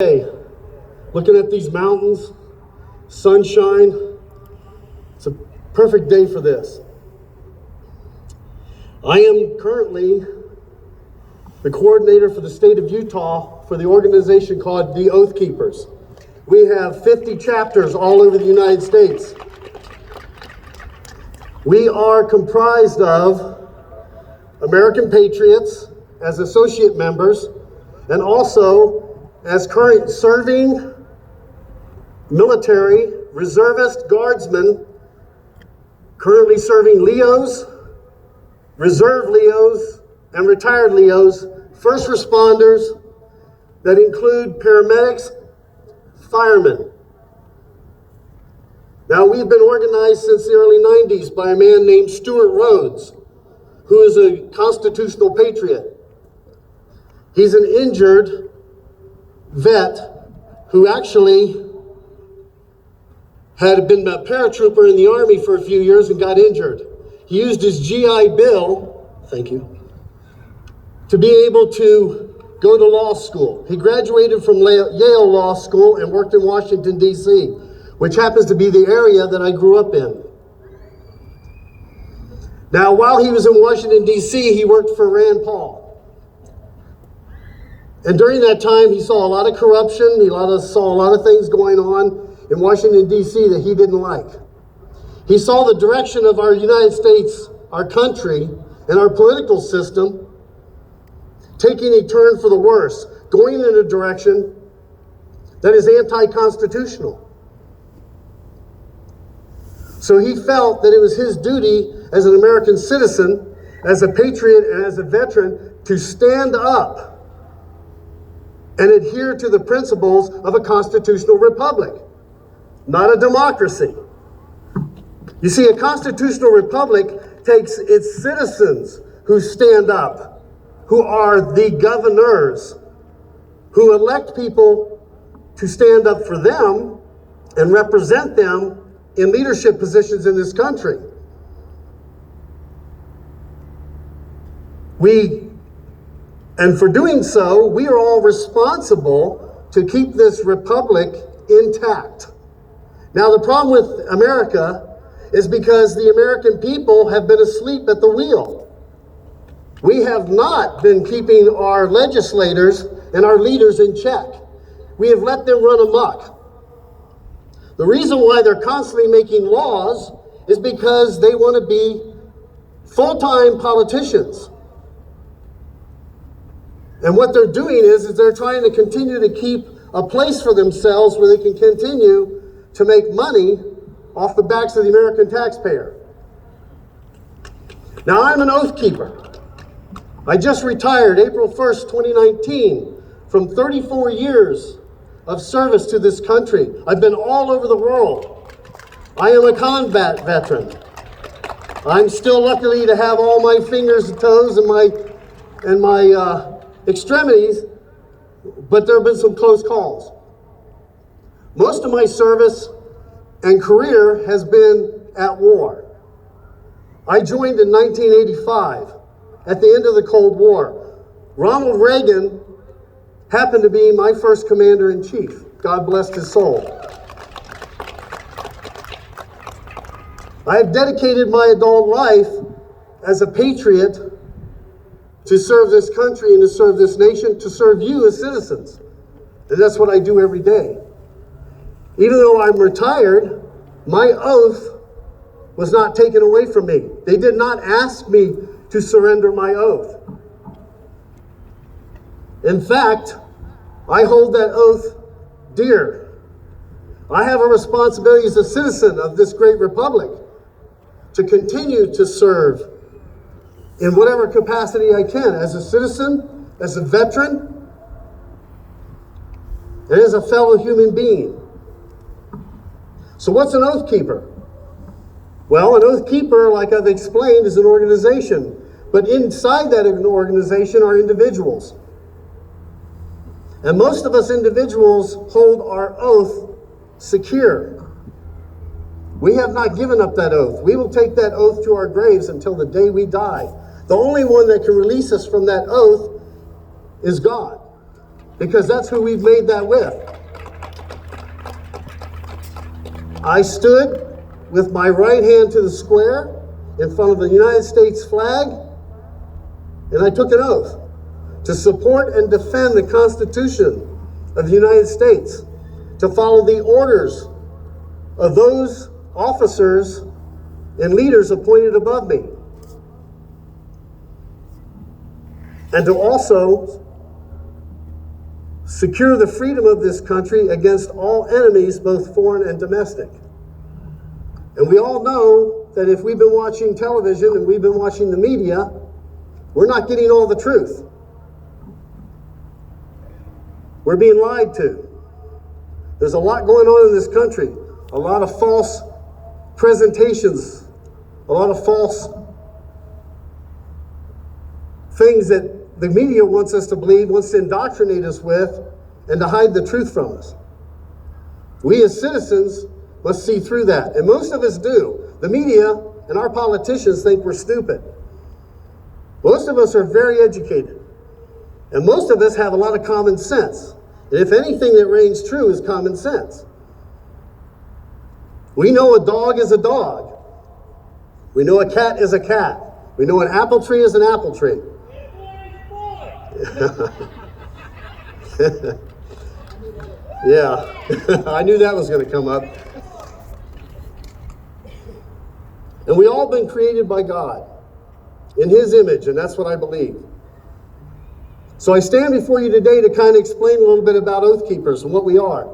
Hey, looking at these mountains, sunshine, it's a perfect day for this. I am currently the coordinator for the state of Utah for the organization called the Oath Keepers. We have 50 chapters all over the United States. We are comprised of American patriots as associate members and also as current serving military, reservist guardsmen, currently serving LEOs, reserve LEOs, and retired LEOs, first responders that include paramedics, firemen. Now, we've been organized since the early 90s by a man named Stuart Rhodes, who is a constitutional patriot. He's an injured vet who actually had been a paratrooper in the Army for a few years and got injured. He used his GI Bill, thank you, to be able to go to law school. He graduated from Yale Law School and worked in Washington, D.C., which happens to be the area that I grew up in. Now, while he was in Washington, D.C., he worked for Rand Paul. And during that time, he saw a lot of corruption. He saw a lot of things going on in Washington, D.C. that he didn't like. He saw the direction of our United States, our country, and our political system taking a turn for the worse, going in a direction that is anti-constitutional. So he felt that it was his duty as an American citizen, as a patriot, and as a veteran to stand up and adhere to the principles of a constitutional republic, not a democracy. You see, a constitutional republic takes its citizens who stand up, who are the governors, who elect people to stand up for them and represent them in leadership positions in this country. And for doing so, we are all responsible to keep this republic intact. Now, the problem with America is because the American people have been asleep at the wheel. We have not been keeping our legislators and our leaders in check. We have let them run amok. The reason why they're constantly making laws is because they want to be full-time politicians. And what they're doing is they're trying to continue to keep a place for themselves where they can continue to make money off the backs of the American taxpayer. Now, I'm an oath keeper. I just retired April 1st, 2019, from 34 years of service to this country. I've been all over the world. I am a combat veteran. I'm still lucky to have all my fingers and toes and my extremities, but there have been some close calls. Most of my service and career has been at war. I joined in 1985 at the end of the Cold War. Ronald Reagan happened to be my first commander-in-chief. God bless his soul. I have dedicated my adult life as a patriot to serve this country and to serve this nation, to serve you as citizens. And that's what I do every day. Even though I'm retired, my oath was not taken away from me. They did not ask me to surrender my oath. In fact, I hold that oath dear. I have a responsibility as a citizen of this great republic to continue to serve in whatever capacity I can, as a citizen, as a veteran, and as a fellow human being. So what's an oath keeper? Well, an oath keeper, like I've explained, is an organization. But inside that organization are individuals. And most of us individuals hold our oath secure. We have not given up that oath. We will take that oath to our graves until the day we die. The only one that can release us from that oath is God. because that's who we've made that with. I stood with my right hand to the square in front of the United States flag, and I took an oath to support and defend the Constitution of the United States, to follow the orders of those officers and leaders appointed above me, and to also secure the freedom of this country against all enemies, both foreign and domestic. And we all know that if we've been watching television and we've been watching the media, we're not getting all the truth. We're being lied to. There's a lot going on in this country, a lot of false presentations, a lot of false things that the media wants us to believe, wants to indoctrinate us with, and to hide the truth from us. We as citizens must see through that, and most of us do. The media and our politicians think we're stupid. Most of us are very educated, and most of us have a lot of common sense. And if anything that reigns true is common sense. We know a dog is a dog. We know a cat is a cat. We know an apple tree is an apple tree. Yeah, I knew that was going to come up. And we all been created by God in His image, and that's what I believe. So I stand before you today to kind of explain a little bit about Oath Keepers and what we are.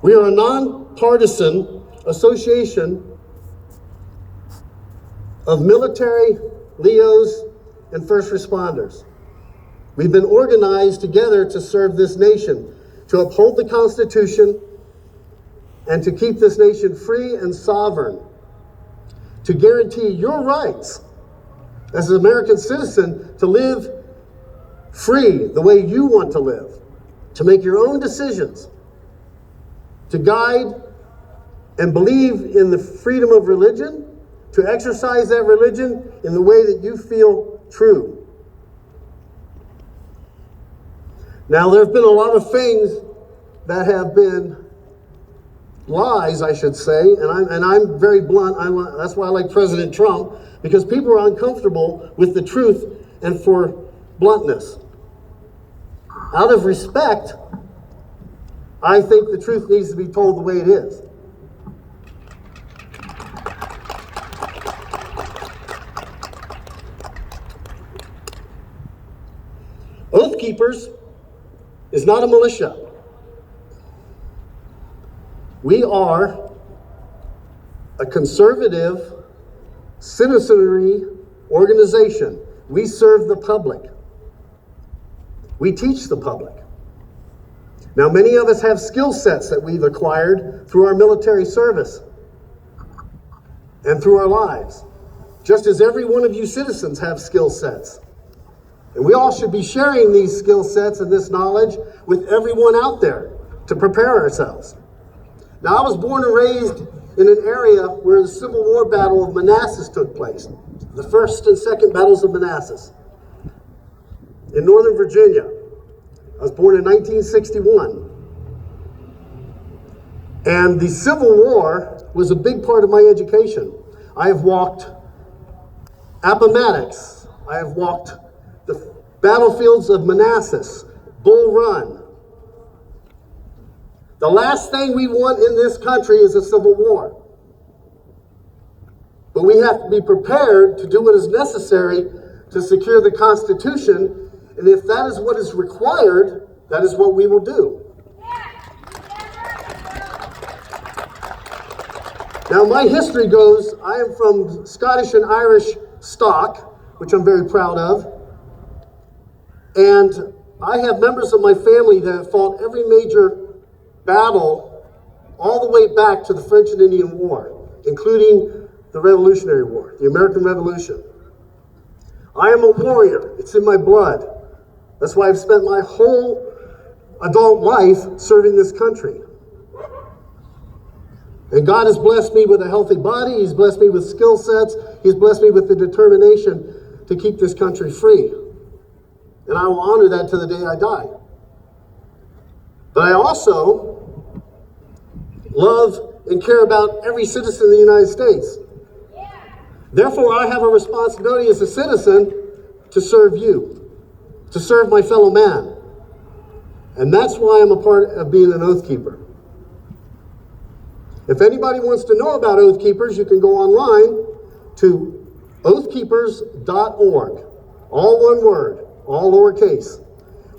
We are a nonpartisan association of military, LEOs, and first responders. We've been organized together to serve this nation, to uphold the Constitution, and to keep this nation free and sovereign, to guarantee your rights as an American citizen to live free the way you want to live, to make your own decisions, to guide and believe in the freedom of religion, to exercise that religion in the way that you feel true. Now, there have been a lot of things that have been lies, I should say, and I'm very blunt. That's why I like President Trump, because people are uncomfortable with the truth and for bluntness. Out of respect, I think the truth needs to be told the way it is. Oath Keepers is not a militia. We are a conservative citizenry organization. We serve the public. We teach the public. Now, many of us have skill sets that we've acquired through our military service and through our lives, just as every one of you citizens have skill sets. And we all should be sharing these skill sets and this knowledge with everyone out there to prepare ourselves. Now, I was born and raised in an area where the Civil War Battle of Manassas took place, the first and second battles of Manassas in Northern Virginia. I was born in 1961. And the Civil War was a big part of my education. I have walked Appomattox. I have walked the battlefields of Manassas, Bull Run. The last thing we want in this country is a civil war. But we have to be prepared to do what is necessary to secure the Constitution, and if that is what is required, that is what we will do. Now, my history goes, I am from Scottish and Irish stock, which I'm very proud of, and I have members of my family that have fought every major battle all the way back to the French and Indian War, including the Revolutionary War, the American Revolution. I am a warrior. It's in my blood. That's why I've spent my whole adult life serving this country. And God has blessed me with a healthy body. He's blessed me with skill sets. He's blessed me with the determination to keep this country free. And I will honor that to the day I die. But I also love and care about every citizen of the United States. Therefore, I have a responsibility as a citizen to serve you, to serve my fellow man. And that's why I'm a part of being an Oath Keeper. If anybody wants to know about Oath Keepers, you can go online to oathkeepers.org. All one word, all lowercase.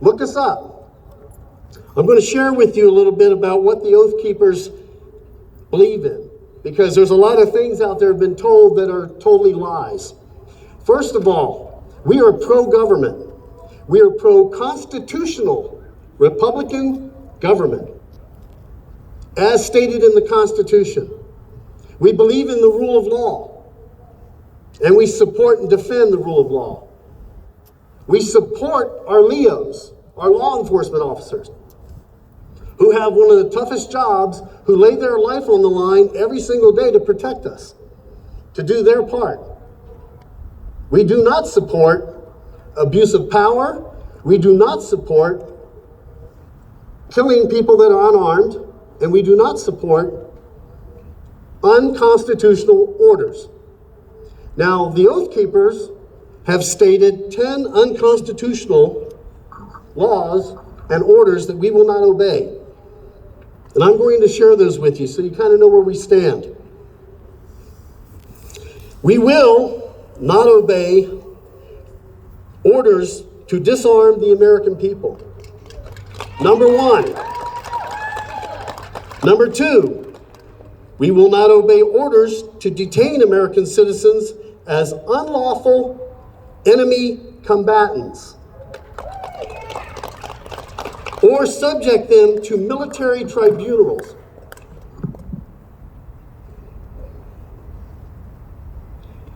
Look us up. I'm going to share with you a little bit about what the Oath Keepers believe in, because there's a lot of things out there have been told that are totally lies. First of all, we are pro-government. We are pro-constitutional Republican government, as stated in the Constitution. We believe in the rule of law, and we support and defend the rule of law. We support our LEOs, our law enforcement officers, who have one of the toughest jobs, who lay their life on the line every single day to protect us, to do their part. We do not support abuse of power. We do not support killing people that are unarmed, and we do not support unconstitutional orders. Now, the Oath Keepers have stated 10 unconstitutional laws and orders that we will not obey. And I'm going to share those with you so you kind of know where we stand. We will not obey orders to disarm the American people. Number one. Number two, we will not obey orders to detain American citizens as unlawful enemy combatants or subject them to military tribunals.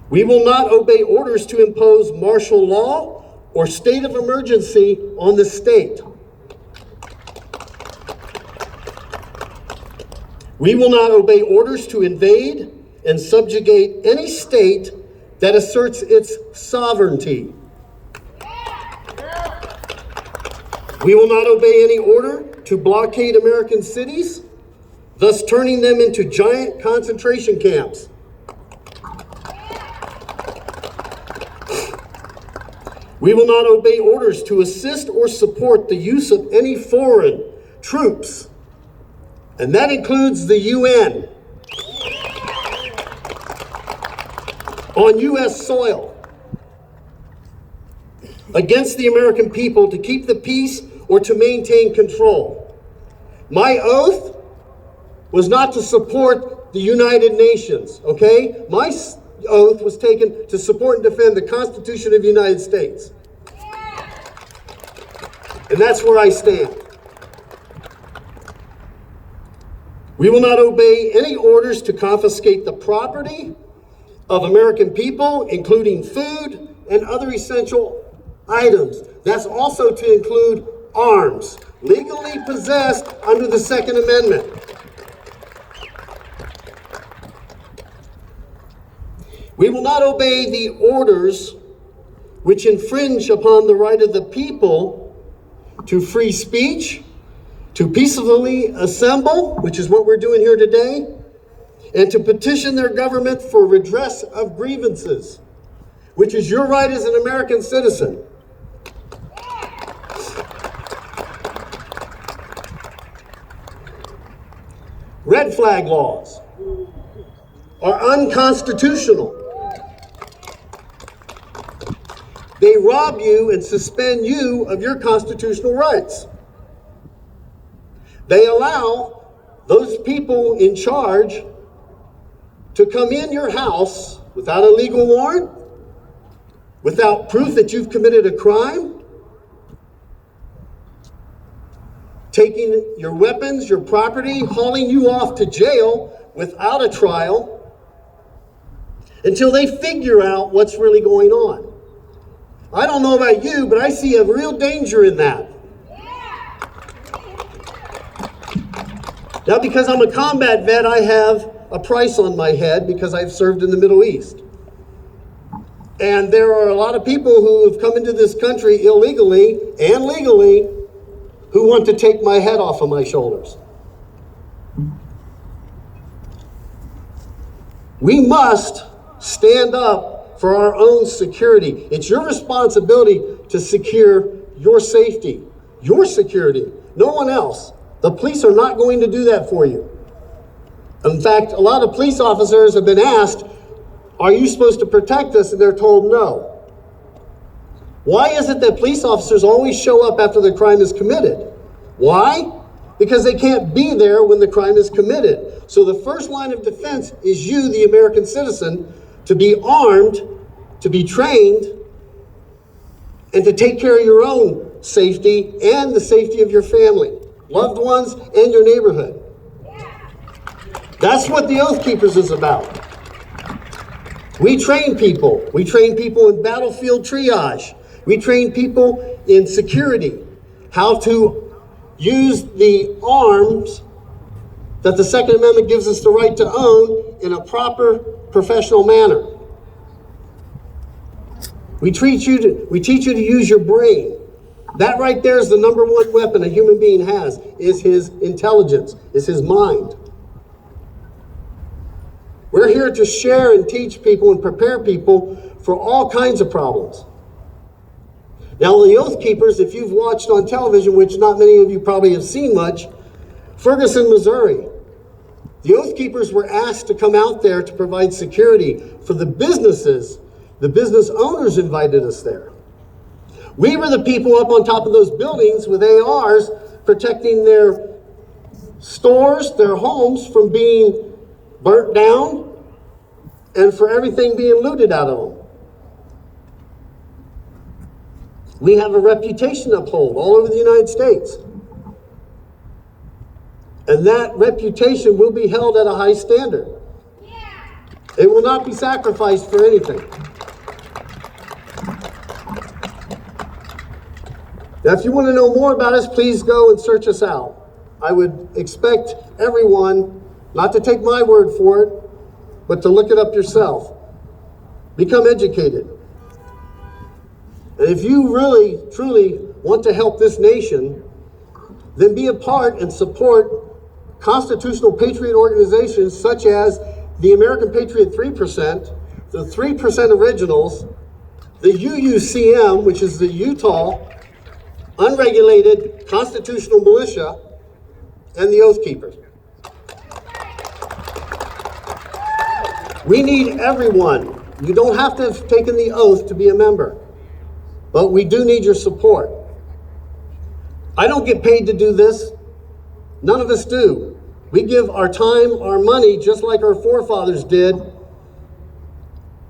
We will not obey orders to impose martial law or state of emergency on the state. We will not obey orders to invade and subjugate any state that asserts its sovereignty. We will not obey any order to blockade American cities, thus turning them into giant concentration camps. We will not obey orders to assist or support the use of any foreign troops, and that includes the UN, on U.S. soil against the American people to keep the peace or to maintain control. My oath was not to support the United Nations, okay? My oath was taken to support and defend the Constitution of the United States. And that's where I stand. We will not obey any orders to confiscate the property of American people, including food and other essential items. That's also to include arms, legally possessed under the Second Amendment. We will not obey the orders which infringe upon the right of the people to free speech, to peacefully assemble, which is what we're doing here today, and to petition their government for redress of grievances, which is your right as an American citizen. Red flag laws are unconstitutional. They rob you and suspend you of your constitutional rights. They allow those people in charge to come in your house without a legal warrant, without proof that you've committed a crime, taking your weapons, your property, hauling you off to jail without a trial until they figure out what's really going on. I don't know about you, but I see a real danger in that. Now, because I'm a combat vet, I have a price on my head because I've served in the Middle East. And there are a lot of people who have come into this country illegally and legally who want to take my head off of my shoulders. We must stand up for our own security. It's your responsibility to secure your safety, your security, no one else. The police are not going to do that for you. In fact, a lot of police officers have been asked, are you supposed to protect us? And they're told no. Why is it that police officers always show up after the crime is committed? Why? Because they can't be there when the crime is committed. So the first line of defense is you, the American citizen, to be armed, to be trained, and to take care of your own safety and the safety of your family, loved ones, and your neighborhood. That's what the Oath Keepers is about. We train people. We train people in battlefield triage. We train people in security, how to use the arms that the Second Amendment gives us the right to own in a proper professional manner. We teach you to use your brain. That right there is the number one weapon a human being has, is his intelligence, is his mind. We're here to share and teach people and prepare people for all kinds of problems. Now, the Oath Keepers, if you've watched on television, which not many of you probably have seen much, Ferguson, Missouri, the Oath Keepers were asked to come out there to provide security for the businesses. The business owners invited us there. We were the people up on top of those buildings with ARs protecting their stores, their homes from being burnt down and for everything being looted out of them. We have a reputation to uphold all over the United States. And that reputation will be held at a high standard. It will not be sacrificed for anything. Now, if you want to know more about us, please go and search us out. I would expect everyone not to take my word for it, but to look it up yourself. Become educated. And if you really, truly want to help this nation, then be a part and support constitutional patriot organizations such as the American Patriot 3%, the 3% Originals, the UUCM, which is the Utah Unregulated Constitutional Militia, and the Oath Keepers. We need everyone. You don't have to have taken the oath to be a member, but we do need your support. I don't get paid to do this. None of us do. We give our time, our money, just like our forefathers did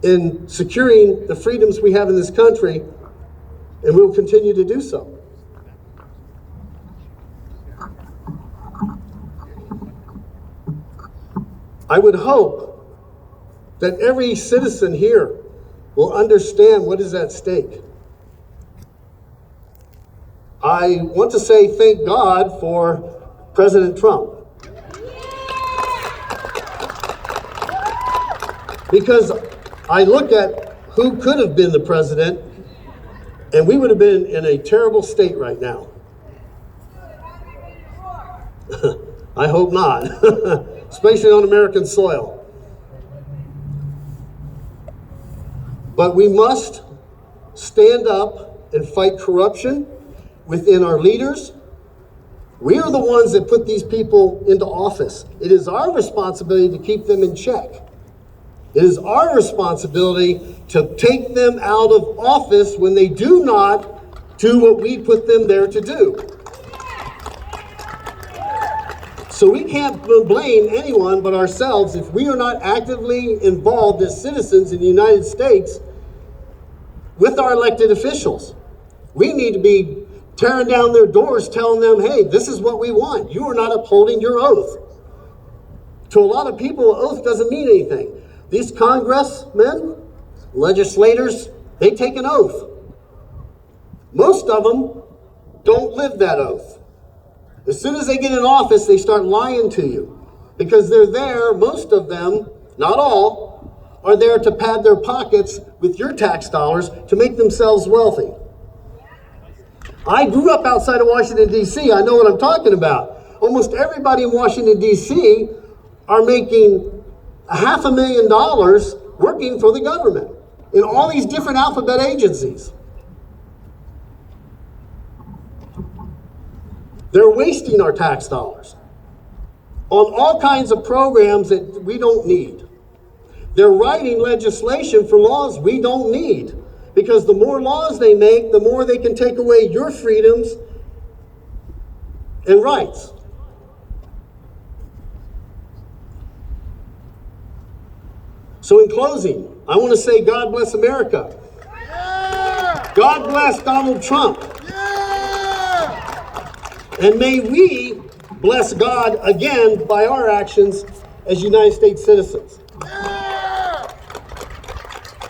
in securing the freedoms we have in this country, and we will continue to do so. I would hope that every citizen here will understand what is at stake. I want to say thank God for President Trump. Because I look at who could have been the president, and we would have been in a terrible state right now. I hope not, especially on American soil. But we must stand up and fight corruption within our leaders. We are the ones that put these people into office. It is our responsibility to keep them in check. It is our responsibility to take them out of office when they do not do what we put them there to do. So we can't blame anyone but ourselves if we are not actively involved as citizens in the United States with our elected officials. We need to be tearing down their doors, telling them, hey, this is what we want. You are not upholding your oath. To a lot of people, an oath doesn't mean anything. These congressmen, legislators, they take an oath. Most of them don't live that oath. As soon as they get in office, they start lying to you because they're there, most of them, not all, are there to pad their pockets with your tax dollars to make themselves wealthy. I grew up outside of Washington, D.C. I know what I'm talking about. Almost everybody in Washington, D.C. are making $500,000 working for the government in all these different alphabet agencies. They're wasting our tax dollars on all kinds of programs that we don't need. They're writing legislation for laws we don't need, because the more laws they make, the more they can take away your freedoms and rights. So in closing, I want to say God bless America. Yeah! God bless Donald Trump. Yeah! And may we bless God again by our actions as United States citizens.